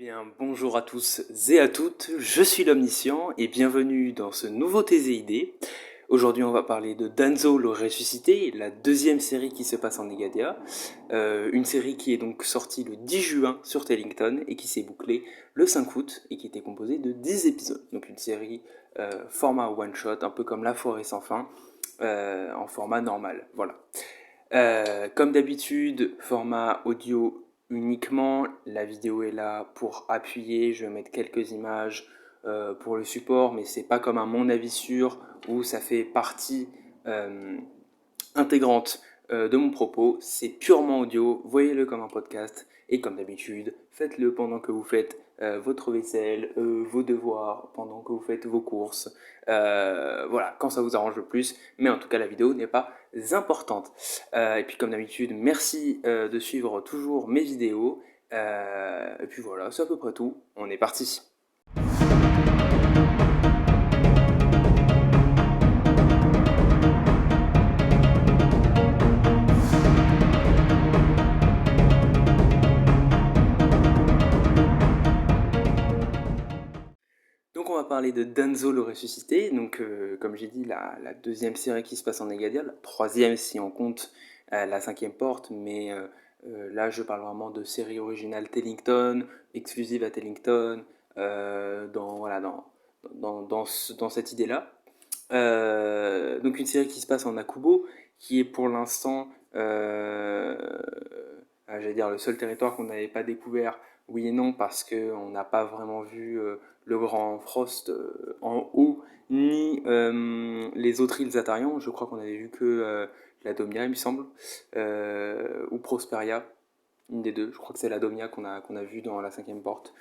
Eh bien, bonjour à tous et à toutes, je suis l'Omniscient et bienvenue dans ce nouveau TZID. Aujourd'hui, on va parler de Danzo le ressuscité, la deuxième série qui se passe en Negadia. Une série qui est donc sortie le 10 juin sur Tellington et qui s'est bouclée le 5 août et qui était composée de 10 épisodes. Donc une série format one-shot, un peu comme La Forêt sans fin, en format normal. Voilà. Comme d'habitude, format audio uniquement, la vidéo est là pour appuyer, je vais mettre quelques images pour le support, mais c'est pas comme un mon avis sûr où ça fait partie intégrante de mon propos, c'est purement audio, voyez-le comme un podcast, et comme d'habitude, faites-le pendant que vous faites votre vaisselle, vos devoirs, pendant que vous faites vos courses, voilà, quand ça vous arrange le plus, mais en tout cas la vidéo n'est pas importante. Et puis comme d'habitude, merci de suivre toujours mes vidéos, et puis voilà, c'est à peu près tout, on est parti. Donc on va parler de Danzo le ressuscité, donc comme j'ai dit la deuxième série qui se passe en Negadia, la troisième si on compte la cinquième porte, mais là je parle vraiment de série originale Tellington, exclusive à Tellington, voilà, dans cette idée-là. Donc une série qui se passe en Akubo, qui est pour l'instant, j'allais dire, le seul territoire qu'on n'avait pas découvert, oui et non, parce qu'on n'a pas vraiment vu le Grand Frost en haut, ni les autres îles Zatarian. Je crois qu'on avait vu que la Domia, il me semble, ou Prosperia, une des deux. Je crois que c'est la Domia qu'on a vu dans la cinquième porte.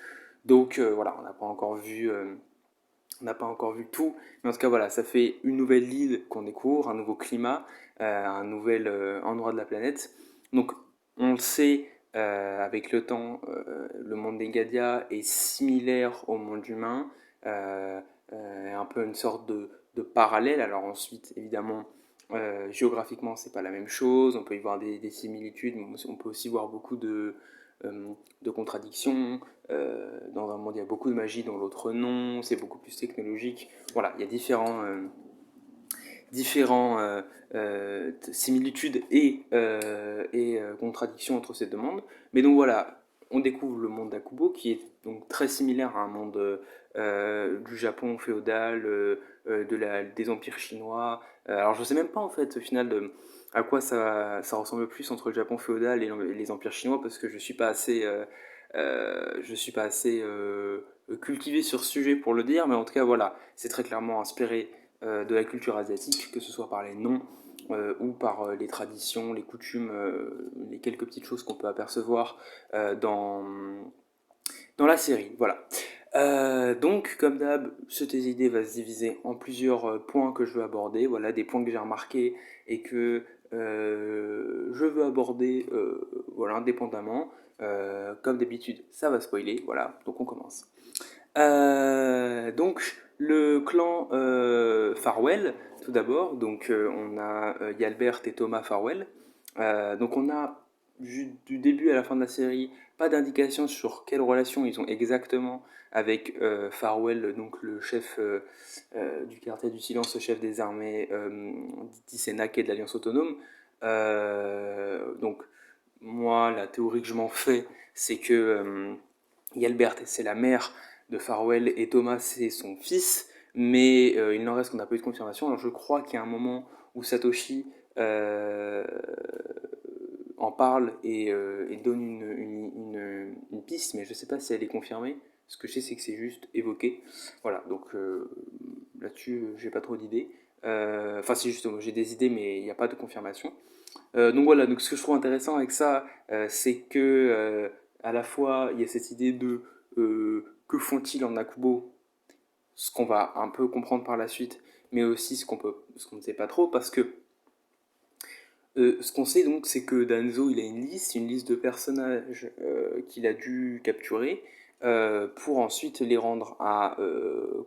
Donc voilà, on n'a pas encore vu... on n'a pas encore vu tout, mais en tout cas voilà, ça fait une nouvelle île qu'on découvre, un nouveau climat, un nouvel endroit de la planète. Donc on le sait, avec le temps, le monde des Gadia est similaire au monde humain, un peu une sorte de parallèle. Alors ensuite, évidemment, géographiquement, c'est pas la même chose. On peut y voir des similitudes, mais on peut aussi voir beaucoup de contradictions. Dans un monde, il y a beaucoup de magie, dans l'autre non. C'est beaucoup plus technologique. Voilà, il y a différents similitudes et contradictions entre ces deux mondes. Mais donc voilà, on découvre le monde d'Akubo qui est donc très similaire à un monde du Japon féodal, des empires chinois. Alors je sais même pas en fait au final à quoi ça ressemble plus entre le Japon féodal et les empires chinois parce que je suis pas assez cultivé sur ce sujet pour le dire, mais en tout cas voilà, c'est très clairement inspiré de la culture asiatique, que ce soit par les noms ou par les traditions, les coutumes, les quelques petites choses qu'on peut apercevoir dans la série. Voilà. Donc, comme d'hab, ce TZD va se diviser en plusieurs points que je veux aborder. Voilà, des points que j'ai remarqués et que je veux aborder voilà, indépendamment. Comme d'habitude, ça va spoiler. Voilà, donc on commence. Donc, le clan Farwell, tout d'abord. Donc, on a Yalbert et Thomas Farwell. Donc, on a du début à la fin de la série pas d'indication sur quelle relation ils ont exactement avec Farwell, donc le chef du quartier du silence, le chef des armées d'Isenak et de l'Alliance autonome. Donc, moi, la théorie que je m'en fais, c'est que Yalbert, c'est la mère de Farwell et Thomas, c'est son fils, mais il n'en reste qu'on n'a pas eu de confirmation. Alors, je crois qu'il y a un moment où Satoshi en parle et donne une piste, mais je ne sais pas si elle est confirmée. Ce que je sais, c'est que c'est juste évoqué. Voilà, donc là-dessus, j'ai pas trop d'idées. Enfin, si, justement, j'ai des idées, mais il n'y a pas de confirmation. Donc voilà, donc ce que je trouve intéressant avec ça, c'est que à la fois, il y a cette idée de que font-ils en Akubo, ce qu'on va un peu comprendre par la suite, mais aussi ce qu'on ne sait pas trop, parce que ce qu'on sait donc, c'est que Danzo, il a une liste de personnages qu'il a dû capturer pour ensuite les rendre à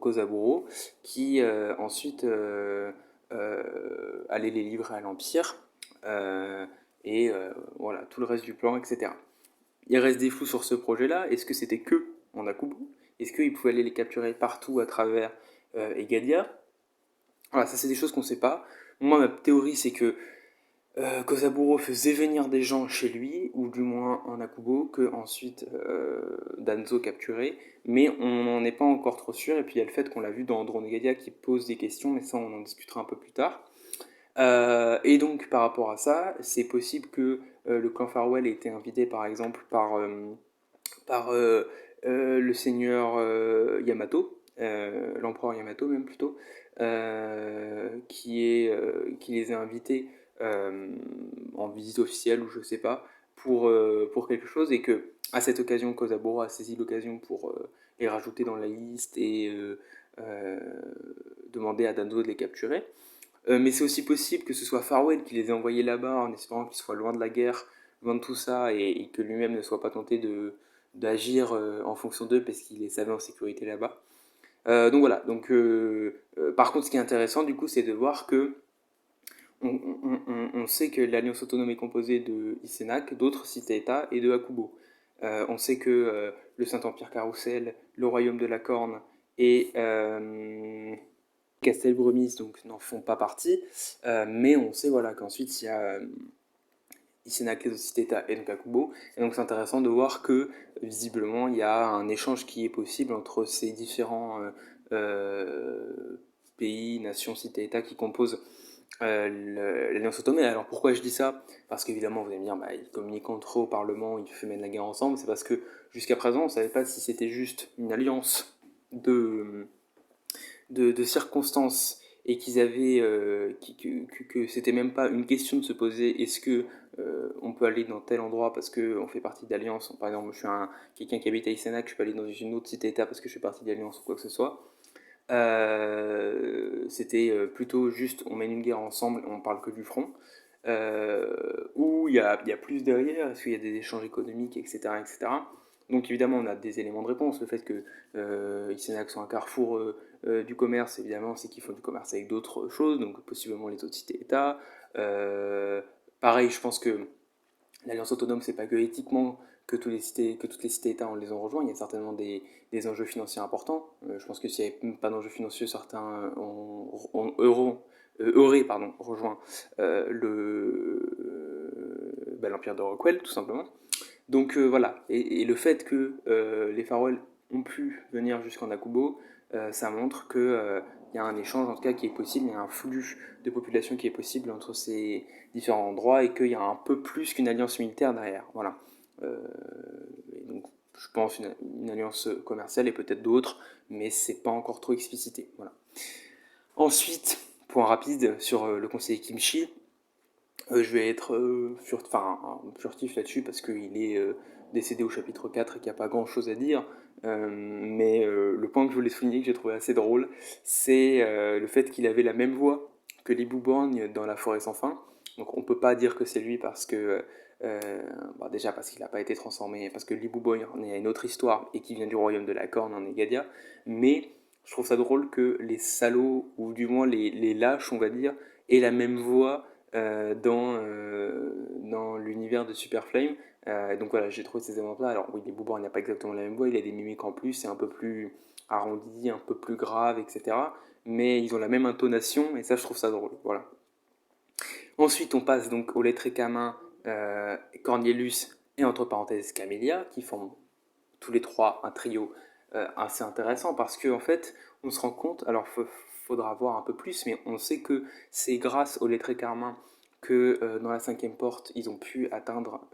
Kozaburo, qui ensuite allait les livrer à l'Empire, et voilà, tout le reste du plan, etc. Il reste des flous sur ce projet-là. Est-ce que c'était que en Akubo? Est-ce qu'il pouvait aller les capturer partout à travers Egadia? Voilà, ça c'est des choses qu'on ne sait pas. Moi, ma théorie, c'est que Kozaburo faisait venir des gens chez lui, ou du moins en Akubo, que ensuite Danzo capturait, mais on n'en est pas encore trop sûr, et puis il y a le fait qu'on l'a vu dans Drone Egadia qui pose des questions, mais ça on en discutera un peu plus tard. Et donc par rapport à ça, c'est possible que le clan Farewell ait été invité par exemple par le seigneur Yamato, l'empereur Yamato même plutôt, qui les a invités en visite officielle ou je sais pas, pour quelque chose, et que à cette occasion Kozaburo a saisi l'occasion pour les rajouter dans la liste et euh, demander à Danzo de les capturer. Mais c'est aussi possible que ce soit Farwell qui les ait envoyés là-bas en espérant qu'ils soient loin de la guerre, loin de tout ça, et que lui-même ne soit pas tenté d'agir en fonction d'eux parce qu'il les savait en sécurité là-bas. Donc voilà. Par contre, ce qui est intéressant du coup, c'est de voir que on sait que l'Alliance autonome est composée de Isenak, d'autres cités-États et de Akubo. On sait que le Saint-Empire Carousel, le Royaume de la Corne et Castelbremise donc n'en font pas partie, mais on sait voilà qu'ensuite il y a Isenak, les autres cités-États et donc Akubo, et donc c'est intéressant de voir que visiblement il y a un échange qui est possible entre ces différents pays, nations, cités-États qui composent l'Alliance autonome. Alors pourquoi je dis ça? Parce qu'évidemment vous allez me dire, bah, ils communiquent entre eux au Parlement, ils mènent la guerre ensemble. C'est parce que jusqu'à présent on ne savait pas si c'était juste une alliance de circonstances et qu'ils avaient que c'était même pas une question de se poser est-ce que on peut aller dans tel endroit parce qu'on fait partie d'Alliance. Par exemple, je suis quelqu'un qui habite à Isenac, je peux aller dans une autre cité-état parce que je fais partie d'Alliance ou quoi que ce soit. C'était plutôt juste on mène une guerre ensemble, on parle que du front. Où il y a plus derrière, est-ce qu'il y a des échanges économiques, etc., etc. Donc évidemment, on a des éléments de réponse. Le fait que Isenac soit un carrefour du commerce, évidemment, c'est qu'ils font du commerce avec d'autres choses, donc possiblement les autres cités-États. Pareil, je pense que l'Alliance autonome, c'est pas que éthiquement que toutes les cités-États on les ont rejoints, il y a certainement des enjeux financiers importants. Je pense que s'il n'y avait même pas d'enjeux financiers, certains auraient rejoint l'Empire de Rockwell, tout simplement. Donc voilà, et le fait que les Farwell ont pu venir jusqu'en Akubo, ça montre qu'il y a un échange en tout cas qui est possible, il y a un flux de population qui est possible entre ces différents endroits et qu'il y a un peu plus qu'une alliance militaire derrière. Voilà. Euh, et donc je pense une alliance commerciale et peut-être d'autres, mais c'est pas encore trop explicité. Voilà. Ensuite, point rapide sur le conseiller Kimchi. Je vais être furtif là-dessus parce qu'il est décédé au chapitre 4 et qu'il n'y a pas grand-chose à dire. Mais le point que je voulais souligner, que j'ai trouvé assez drôle, c'est le fait qu'il avait la même voix que Lee Borgne dans La Forêt sans fin. Donc on ne peut pas dire que c'est lui parce que... déjà parce qu'il n'a pas été transformé, parce que Lee Borgne est une autre histoire et qui vient du royaume de la Corne en Egadia. Mais je trouve ça drôle que les salauds, ou du moins les lâches, on va dire, aient la même voix dans l'univers de Super Flame. Donc voilà, j'ai trouvé ces éléments-là. Alors oui, les Boubars, il n'a pas exactement la même voix, il a des mimiques en plus, c'est un peu plus arrondi, un peu plus grave, etc. Mais ils ont la même intonation, et ça, je trouve ça drôle. Voilà. Ensuite, on passe donc au lettré Camin, Cornelius et entre parenthèses Camélia, qui forment tous les trois un trio assez intéressant parce qu'en en fait, on se rend compte, alors faudra voir un peu plus, mais on sait que c'est grâce au lettré Carmin que dans la cinquième porte, ils ont pu atteindre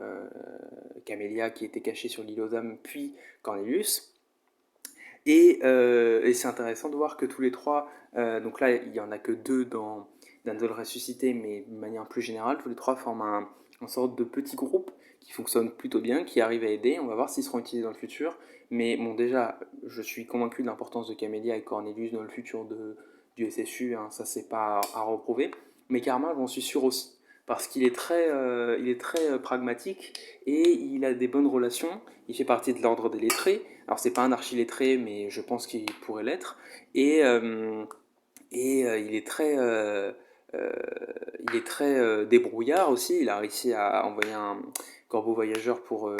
Camélia qui était cachée sur l'île aux âmes, puis Cornelius. Et c'est intéressant de voir que tous les trois, donc là il n'y en a que deux dans Danzol ressuscité, mais de manière plus générale, tous les trois forment une sorte de petit groupe qui fonctionne plutôt bien, qui arrive à aider. On va voir s'ils seront utilisés dans le futur. Mais bon, déjà, je suis convaincu de l'importance de Camélia et Cornelius dans le futur du SSU, hein, ça c'est pas à reprouver. Mais Karma, j'en suis sûr aussi. Parce qu'il est très pragmatique et il a des bonnes relations. Il fait partie de l'ordre des lettrés. Alors c'est pas un archilettré, mais je pense qu'il pourrait l'être. Et, euh, et euh, il est très débrouillard aussi. Il a réussi à envoyer un corbeau voyageur ou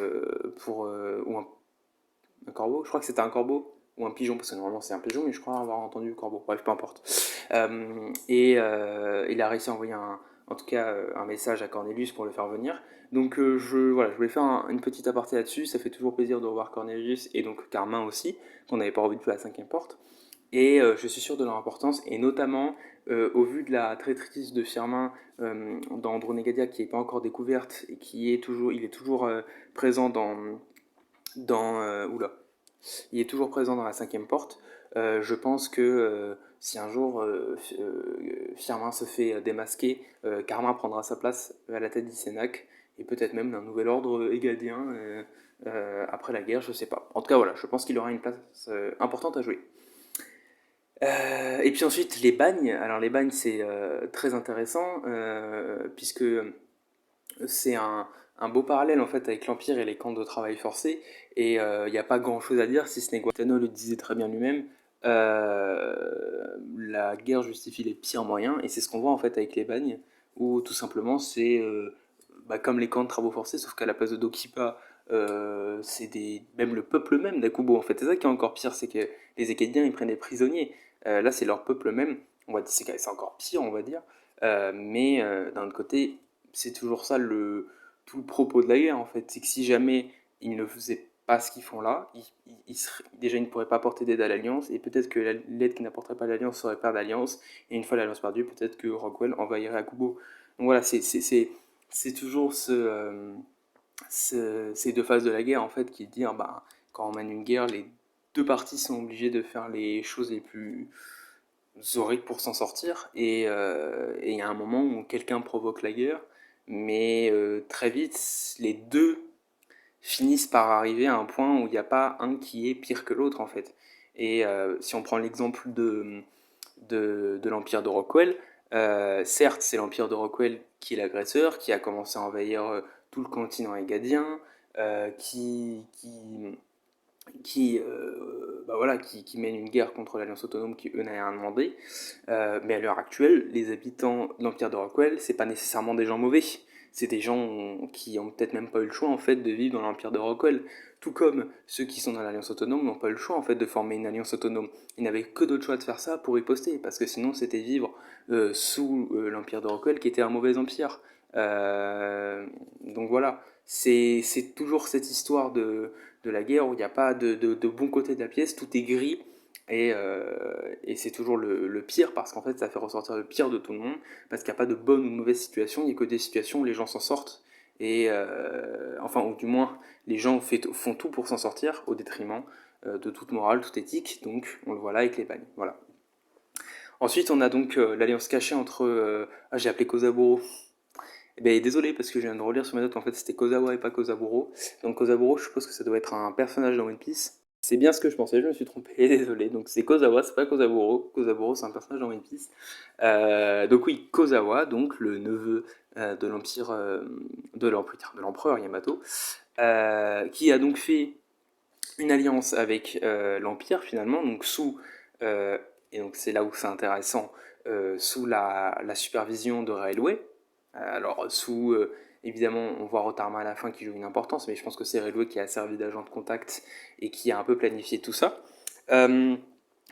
Un corbeau? Je crois que c'était un corbeau ou un pigeon, parce que normalement c'est un pigeon, mais je crois avoir entendu corbeau. Bref, peu importe. Il a réussi à envoyer en tout cas un message à Cornelius pour le faire venir. Donc voilà, je voulais faire une petite aparté là-dessus. Ça fait toujours plaisir de revoir Cornelius et donc Carmin aussi, qu'on n'avait pas revu depuis la cinquième porte. Et je suis sûr de leur importance, et notamment au vu de la traîtrise de Firmin dans Andronégadia qui n'est pas encore découverte et il est toujours présent oula, il est toujours présent dans la cinquième porte. Je pense que si un jour Firmin se fait démasquer, Carmin prendra sa place à la tête d'Isénac et peut-être même d'un nouvel ordre égadien après la guerre, je sais pas. En tout cas, voilà, je pense qu'il aura une place importante à jouer. Et puis ensuite, les bagnes. Alors, les bagnes, c'est très intéressant puisque c'est un beau parallèle en fait avec l'Empire et les camps de travail forcé. Et il n'y a pas grand chose à dire si ce n'est que Guantano le disait très bien lui-même. La guerre justifie les pires moyens, et c'est ce qu'on voit en fait avec les bagnes, où tout simplement c'est comme les camps de travaux forcés, sauf qu'à la place de Dokipa, même le peuple même d'Akubo en fait. C'est ça qui est encore pire, c'est que les Acadiens ils prennent des prisonniers. Là c'est leur peuple même, on va dire, c'est encore pire on va dire. Mais d'un autre côté, c'est toujours ça tout le propos de la guerre en fait. C'est que si jamais ils ne faisaient pas ce qu'ils font là, déjà ils ne pourraient pas porter d'aide à l'Alliance, et peut-être que l'aide qui n'apporterait pas à l'Alliance serait perdre l'Alliance, et une fois l'Alliance perdue, peut-être que Rockwell envahirait Akubo. Donc voilà, c'est toujours ces deux phases de la guerre en fait qui disent quand on mène une guerre, les deux parties sont obligées de faire les choses les plus horribles pour s'en sortir, et il y a un moment où quelqu'un provoque la guerre, mais très vite les deux finissent par arriver à un point où il n'y a pas un qui est pire que l'autre en fait. Et si on prend l'exemple de l'Empire de Rockwell, certes c'est l'Empire de Rockwell qui est l'agresseur, qui a commencé à envahir tout le continent égadien, qui mène une guerre contre l'Alliance autonome qui eux n'avaient rien demandé. Mais à l'heure actuelle, les habitants de l'Empire de Rockwell, c'est pas nécessairement des gens mauvais. C'est des gens qui ont peut-être même pas eu le choix en fait de vivre dans l'Empire de Rockwell. Tout comme ceux qui sont dans l'Alliance autonome n'ont pas eu le choix en fait de former une alliance autonome. Ils n'avaient que d'autres choix de faire ça pour riposter, parce que sinon c'était vivre sous l'Empire de Rockwell qui était un mauvais empire. Donc voilà, c'est toujours cette histoire de la guerre où il n'y a pas de bon côté de la pièce, tout est gris, et c'est toujours le pire, parce qu'en fait ça fait ressortir le pire de tout le monde, parce qu'il n'y a pas de bonne ou de mauvaise situation, il n'y a que des situations où les gens s'en sortent, et enfin, ou du moins les gens font tout pour s'en sortir au détriment de toute morale, toute éthique, donc on le voit là avec les bagnes. Voilà. Ensuite on a donc l'alliance cachée entre... j'ai appelé Kozaburo. Eh ben, désolé, parce que je viens de relire sur mes notes, en fait c'était Kozawa et pas Kozaburo. Donc Kozaburo, je suppose que ça doit être un personnage dans One Piece. C'est bien ce que je pensais, je me suis trompé, désolé. Donc c'est Kozawa, c'est pas Kozaburo. Kozaburo, c'est un personnage dans One Piece. Donc oui, Kozawa, donc le neveu de l'empire, de l'empereur Yamato, qui a donc fait une alliance avec l'empire finalement, donc euh, et donc c'est là où c'est intéressant, sous la supervision de Railway. Alors évidemment, on voit Rotarma à la fin qui joue une importance, mais je pense que c'est Railway qui a servi d'agent de contact et qui a un peu planifié tout ça. Euh,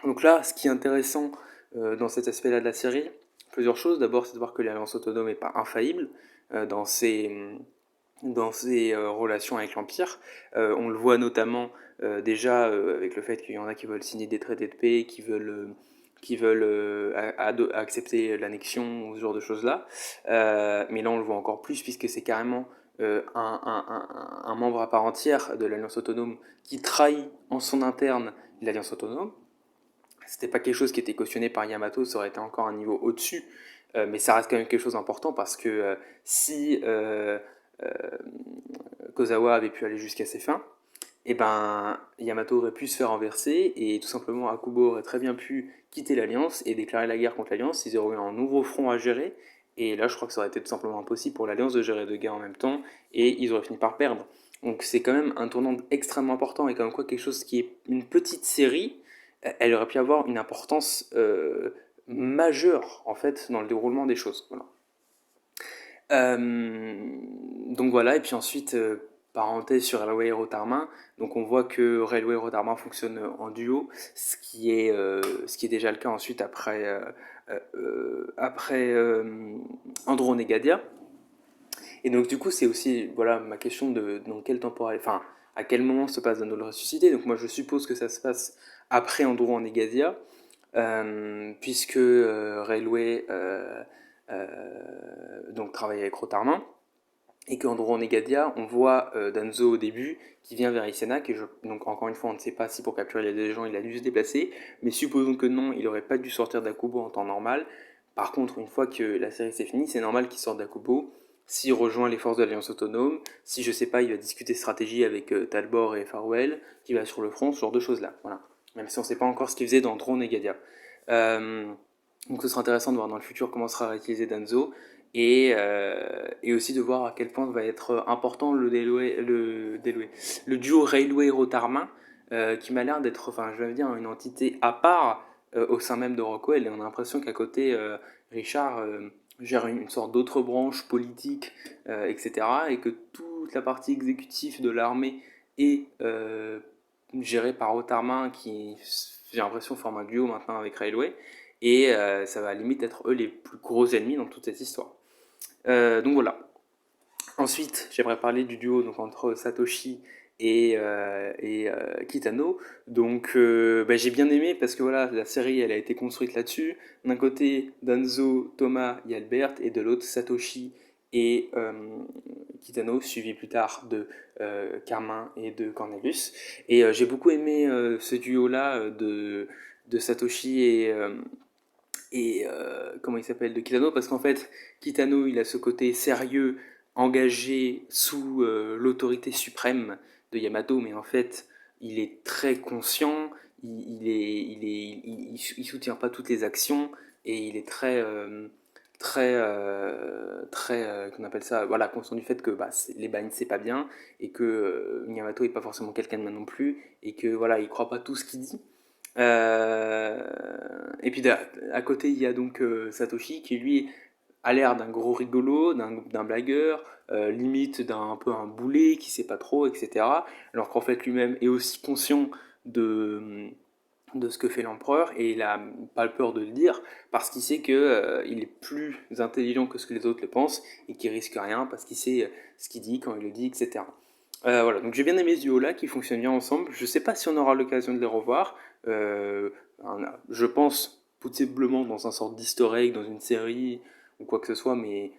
donc là, ce qui est intéressant dans cet aspect-là de la série, plusieurs choses. D'abord, c'est de voir que l'Alliance autonome n'est pas infaillible dans ses relations avec l'Empire. On le voit notamment déjà avec le fait qu'il y en a qui veulent signer des traités de paix, qui veulent accepter l'annexion ou ce genre de choses-là. Mais là, on le voit encore plus, puisque c'est carrément un membre à part entière de l'Alliance autonome qui trahit en son interne l'Alliance autonome. C'était pas quelque chose qui était cautionné par Yamato, ça aurait été encore un niveau au-dessus, mais ça reste quand même quelque chose d'important, parce que si euh, Kozawa avait pu aller jusqu'à ses fins, et ben Yamato aurait pu se faire renverser, et tout simplement Akubo aurait très bien pu quitter l'Alliance et déclarer la guerre contre l'Alliance. Ils auraient eu un nouveau front à gérer, et là je crois que ça aurait été tout simplement impossible pour l'Alliance de gérer deux guerres en même temps, et ils auraient fini par perdre. Donc c'est quand même un tournant extrêmement important, et comme quoi quelque chose qui est une petite série, elle aurait pu avoir une importance majeure en fait dans le déroulement des choses. Voilà. Donc voilà, et puis ensuite, parenthèse sur Railway et Rotarmin. Donc on voit que Railway et Rotarmin fonctionnent en duo, ce qui est déjà le cas ensuite après Andron et Gadia. Et donc du coup c'est aussi voilà ma question de dans quel temporel, enfin à quel moment se passe Danzo le ressuscité. Donc moi je suppose que ça se passe après Andron et Gadia, puisque Railway donc travaille avec Rotarmin et qu'Andron et Gadia, on voit Danzo au début qui vient vers Isenak, donc encore une fois on ne sait pas si pour capturer les gens il a dû se déplacer, mais supposons que non, il n'aurait pas dû sortir d'Akubo en temps normal. Par contre, une fois que la série s'est finie, c'est normal qu'il sorte d'Akubo, s'il rejoint les forces de l'Alliance Autonome, si je sais pas, il va discuter stratégie avec Talbot et Farwell, qui va sur le front, ce genre de choses là, voilà. Même si on ne sait pas encore ce qu'il faisait dans Andron et Gadia. Donc ce sera intéressant de voir dans le futur comment sera réutilisé Danzo, et aussi de voir à quel point va être important le duo Railway-Rotarmin, qui m'a l'air d'être, enfin je vais dire, une entité à part au sein même de Rockwell, et on a l'impression qu'à côté, Richard gère une sorte d'autre branche politique, etc., et que toute la partie exécutive de l'armée est gérée par Rotarmin, qui, j'ai l'impression, forme un duo maintenant avec Railway, et ça va à la limite être eux les plus gros ennemis dans toute cette histoire. Donc voilà. Ensuite, j'aimerais parler du duo donc, entre Satoshi et Kitano. Donc j'ai bien aimé parce que voilà, la série elle a été construite là-dessus. D'un côté, Danzo, Thomas et Albert, et de l'autre, Satoshi et Kitano, suivi plus tard de Carmin et de Cornelius. Et j'ai beaucoup aimé ce duo-là de Satoshi et comment il s'appelle, de Kitano, parce qu'en fait Kitano il a ce côté sérieux, engagé sous l'autorité suprême de Yamato, mais en fait il est très conscient, il soutient pas toutes les actions, et il est qu'on appelle ça, voilà, conscient du fait que les Bains c'est pas bien, et que Yamato est pas forcément quelqu'un de mal non plus, et que voilà, il croit pas tout ce qu'il dit. Et puis à côté, il y a donc Satoshi qui lui a l'air d'un gros rigolo, d'un blagueur, limite d'un un peu un boulet qui sait pas trop, etc. Alors qu'en fait lui-même est aussi conscient de ce que fait l'empereur, et il a pas peur de le dire parce qu'il sait que il est plus intelligent que ce que les autres le pensent, et qu'il risque rien parce qu'il sait ce qu'il dit, quand il le dit, etc. Voilà, donc j'ai bien aimé ce duo-là qui fonctionne bien ensemble. Je sais pas si on aura l'occasion de les revoir. Euh, je pense possiblement dans un sorte d'easter egg, dans une série ou quoi que ce soit, mais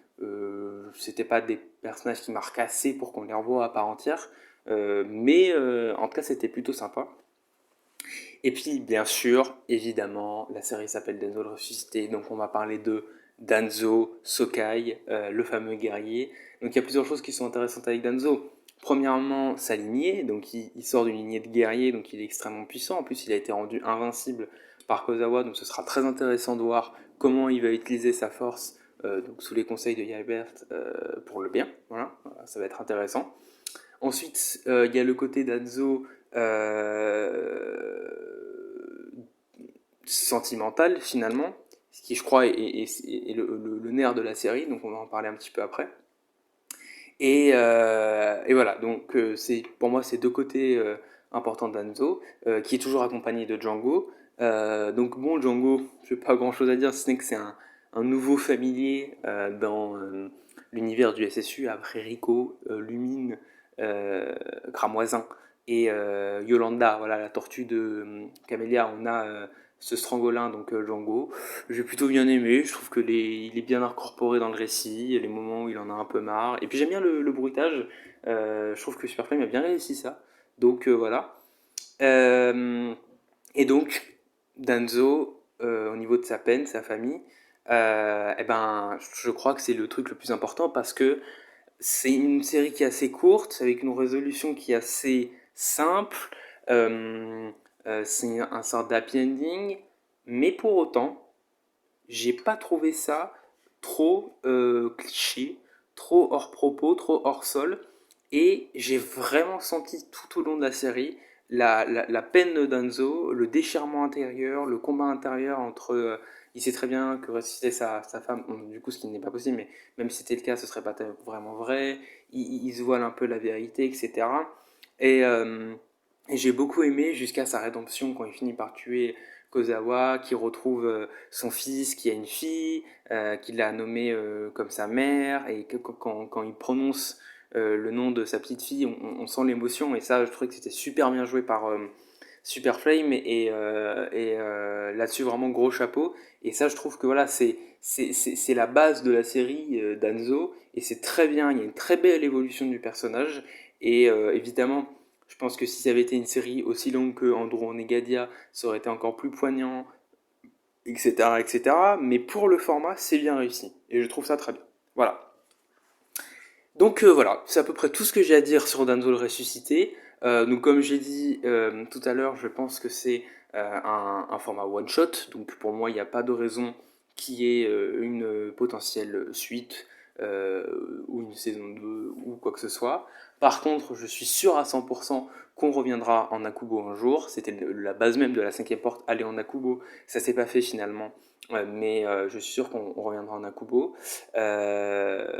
c'était pas des personnages qui marquent assez pour qu'on les revoie à part entière. Mais en tout cas, c'était plutôt sympa. Et puis, bien sûr, évidemment, la série s'appelle Danzo le ressuscité, donc on va parler de Danzo Sokai, le fameux guerrier. Donc il y a plusieurs choses qui sont intéressantes avec Danzo. Premièrement, sa lignée, donc il sort d'une lignée de guerriers, donc il est extrêmement puissant. En plus, il a été rendu invincible par Kozawa, donc ce sera très intéressant de voir comment il va utiliser sa force, donc sous les conseils de Yalbert, pour le bien. Voilà, ça va être intéressant. Ensuite, il y a le côté Danzo sentimental finalement, ce qui je crois est le nerf de la série, donc on va en parler un petit peu après. Et voilà, donc pour moi c'est deux côtés importants d'Anzo, qui est toujours accompagné de Django. Donc bon, Django, je n'ai pas grand chose à dire, si ce n'est que c'est un nouveau familier dans l'univers du SSU, après Rico, Lumine, Cramoisin et Yolanda, voilà, la tortue de Camélia. On a ce strangolin, donc Django. J'ai plutôt bien aimé, je trouve il est bien incorporé dans le récit, il y a les moments où il en a un peu marre. Et puis j'aime bien le bruitage, je trouve que Superflame a bien réussi ça. Donc voilà. Euh, et donc, Danzo, au niveau de sa peine, sa famille, eh ben, je crois que c'est le truc le plus important parce que c'est une série qui est assez courte, avec une résolution qui est assez simple. Euh, c'est un sort d'happy ending, mais pour autant, j'ai pas trouvé ça trop cliché, trop hors propos, trop hors sol. Et j'ai vraiment senti tout au long de la série la peine de Danzo, le déchirement intérieur, le combat intérieur entre... il sait très bien que ressusciter sa femme, bon, du coup ce qui n'est pas possible, mais même si c'était le cas, ce serait pas vraiment vrai. Il se voile un peu la vérité, etc. Et, euh, et j'ai beaucoup aimé jusqu'à sa rédemption quand il finit par tuer Kozawa, qui retrouve son fils qui a une fille, qu'il a nommé comme sa mère, et que quand il prononce le nom de sa petite fille, on sent l'émotion, et ça, je trouvais que c'était super bien joué par Super Flame, là-dessus, vraiment gros chapeau. Et ça, je trouve que voilà, c'est la base de la série Danzo, et c'est très bien, il y a une très belle évolution du personnage, et évidemment, je pense que si ça avait été une série aussi longue que Andro Negadia, ça aurait été encore plus poignant, etc., etc. Mais pour le format, c'est bien réussi, et je trouve ça très bien. Voilà. Donc voilà, c'est à peu près tout ce que j'ai à dire sur Danzo le ressuscité. Donc comme j'ai dit tout à l'heure, je pense que c'est un format one shot. Donc pour moi, il n'y a pas de raison qu'il y ait une potentielle suite ou une saison 2 ou quoi que ce soit. Par contre, je suis sûr à 100% qu'on reviendra en Akubo un jour. C'était la base même de la cinquième porte, aller en Akubo. Ça s'est pas fait finalement. Mais je suis sûr qu'on reviendra en Akubo. Je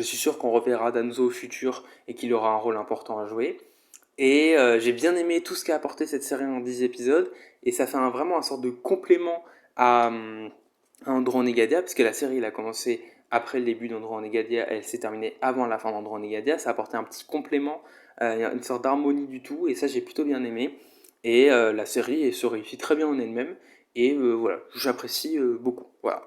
suis sûr qu'on reverra Danzo au futur et qu'il aura un rôle important à jouer. Et j'ai bien aimé tout ce qu'a apporté cette série en 10 épisodes. Et ça fait vraiment un sorte de complément à Andro Negadia, parce que la série elle a commencé après le début d'Andro Negadia, elle s'est terminée avant la fin d'Andro Negadia. Ça a apporté un petit complément, une sorte d'harmonie du tout. Et ça, j'ai plutôt bien aimé. Et la série elle se réussit très bien en elle-même. Et voilà, j'apprécie beaucoup. Voilà.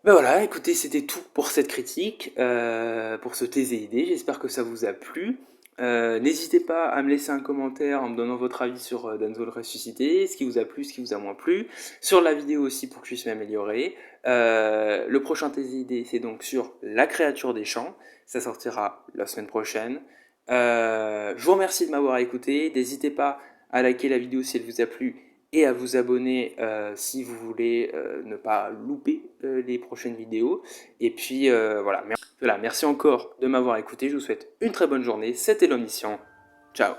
Ben voilà, écoutez, c'était tout pour cette critique, pour ce TZID. J'espère que ça vous a plu. N'hésitez pas à me laisser un commentaire en me donnant votre avis sur Danzo le ressuscité, ce qui vous a plu, ce qui vous a moins plu, sur la vidéo aussi pour que je puisse m'améliorer. Le prochain TZID, c'est donc sur la créature des champs. Ça sortira la semaine prochaine. Je vous remercie de m'avoir écouté. N'hésitez pas à liker la vidéo si elle vous a plu et à vous abonner si vous voulez ne pas louper les prochaines vidéos. Et puis voilà, merci encore de m'avoir écouté. Je vous souhaite une très bonne journée. C'était l'Omniscient. Ciao.